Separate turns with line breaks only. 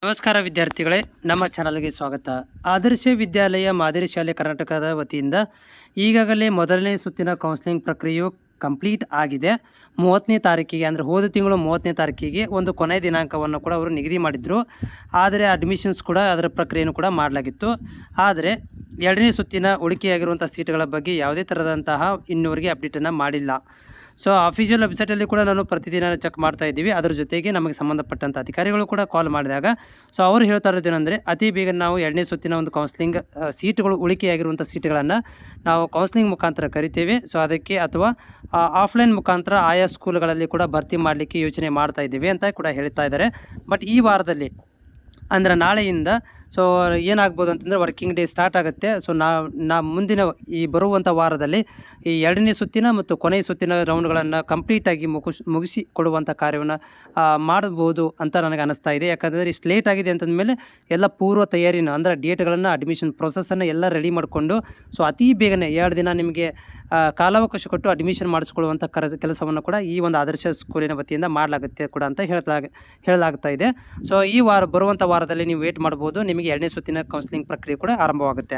ನಮಸ್ಕಾರ ವಿದ್ಯಾರ್ಥಿಗಳೇ, ನಮ್ಮ ಚಾನಲ್ಗೆ ಸ್ವಾಗತ. ಆದರ್ಶ ವಿದ್ಯಾಲಯ ಮಾದರಿ ಶಾಲೆ ಕರ್ನಾಟಕದ ವತಿಯಿಂದ ಈಗಾಗಲೇ ಮೊದಲನೇ ಸುತ್ತಿನ ಕೌನ್ಸಿಲಿಂಗ್ ಪ್ರಕ್ರಿಯೆಯು ಕಂಪ್ಲೀಟ್ ಆಗಿದೆ. 30ನೇ ತಾರೀಕಿಗೆ ಅಂದರೆ ಹೋದ ತಿಂಗಳು 30ನೇ ತಾರೀಕಿಗೆ ಒಂದು ಕೊನೆಯ ದಿನಾಂಕವನ್ನು ಕೂಡ ಅವರು ನಿಗದಿ ಮಾಡಿದರು. ಆದರೆ ಅಡ್ಮಿಷನ್ಸ್ ಕೂಡ ಅದರ ಪ್ರಕ್ರಿಯೆಯನ್ನು ಕೂಡ ಮಾಡಲಾಗಿತ್ತು. ಆದರೆ ಎರಡನೇ ಸುತ್ತಿನ ಉಳಿಕೆಯಾಗಿರುವಂಥ ಸೀಟ್ಗಳ ಬಗ್ಗೆ ಯಾವುದೇ ಥರದಂತಹ ಇನ್ನೂವರೆಗೆ ಅಪ್ಡೇಟನ್ನು ಮಾಡಿಲ್ಲ. ಸೊ ಅಫಿಷಿಯಲ್ ವೆಬ್ಸೈಟಲ್ಲಿ ಕೂಡ ನಾನು ಪ್ರತಿದಿನ ಚೆಕ್ ಮಾಡ್ತಾ ಇದ್ದೀವಿ. ಅದರ ಜೊತೆಗೆ ನಮಗೆ ಸಂಬಂಧಪಟ್ಟಂಥ ಅಧಿಕಾರಿಗಳು ಕೂಡ ಕಾಲ್ ಮಾಡಿದಾಗ ಸೊ ಅವರು ಹೇಳ್ತಾ ಇರೋದೇನೆಂದರೆ, ಅತಿ ಬೇಗ ನಾವು ಎರಡನೇ ಸುತ್ತಿನ ಒಂದು ಕೌನ್ಸಿಲಿಂಗ್ ಸೀಟ್ಗಳು ಉಳಿಕೆಯಾಗಿರುವಂಥ ಸೀಟ್ಗಳನ್ನು ನಾವು ಕೌನ್ಸಿಲಿಂಗ್ ಮುಖಾಂತರ ಕರಿತೇವೆ. ಸೊ ಅದಕ್ಕೆ ಅಥವಾ ಆಫ್ಲೈನ್ ಮುಖಾಂತರ ಆಯಾ ಸ್ಕೂಲ್ಗಳಲ್ಲಿ ಕೂಡ ಭರ್ತಿ ಮಾಡಲಿಕ್ಕೆ ಯೋಚನೆ ಮಾಡ್ತಾ ಇದ್ದೀವಿ ಅಂತ ಕೂಡ ಹೇಳ್ತಾ ಇದ್ದಾರೆ. ಬಟ್ ಈ ವಾರದಲ್ಲಿ ಅಂದರೆ ನಾಳೆಯಿಂದ ಸೊ ಏನಾಗ್ಬೋದು ಅಂತಂದರೆ ವರ್ಕಿಂಗ್ ಡೇ ಸ್ಟಾರ್ಟ್ ಆಗುತ್ತೆ. ಸೊ ನಾ ಮುಂದಿನ ಈ ಬರುವಂಥ ವಾರದಲ್ಲಿ ಈ ಎರಡನೇ ಸುತ್ತಿನ ಮತ್ತು ಕೊನೆಯ ಸುತ್ತಿನ ರೌಂಡ್ಗಳನ್ನು ಕಂಪ್ಲೀಟಾಗಿ ಮುಗಿಸಿ ಕೊಡುವಂಥ ಕಾರ್ಯವನ್ನು ಮಾಡಬಹುದು ಅಂತ ನನಗೆ ಅನ್ನಿಸ್ತಾ ಇದೆ. ಯಾಕಂದರೆ ಇಷ್ಟು ಲೇಟ್ ಆಗಿದೆ ಅಂತಂದಮೇಲೆ ಎಲ್ಲ ಪೂರ್ವ ತಯಾರಿನ ಅಂದರೆ ಡೇಟ್ಗಳನ್ನು ಅಡ್ಮಿಷನ್ ಪ್ರೊಸೆಸನ್ನು ಎಲ್ಲ ರೆಡಿ ಮಾಡಿಕೊಂಡು ಸೊ ಅತಿ ಬೇಗನೆ 2 ದಿನ ನಿಮಗೆ ಕಾಲಾವಕಾಶ ಕೊಟ್ಟು ಅಡ್ಮಿಷನ್ ಮಾಡಿಸ್ಕೊಳ್ಳುವಂಥ ಕೆಲಸವನ್ನು ಕೂಡ ಈ ಒಂದು ಆದರ್ಶ ಸ್ಕೂಲಿನ ವತಿಯಿಂದ ಮಾಡಲಾಗುತ್ತೆ ಕೂಡ ಅಂತ ಹೇಳಲಾಗ್ತಾ ಇದೆ. ಸೊ ಈ ಬರುವಂಥ ವಾರದಲ್ಲಿ ನೀವು ವೇಟ್ ಮಾಡ್ಬೋದು. ನಿಮಗೆ ಎರಡನೇ ಸುತ್ತಿನ ಕೌನ್ಸಿಲಿಂಗ್ ಪ್ರಕ್ರಿಯೆ ಕೂಡ ಆರಂಭವಾಗುತ್ತೆ.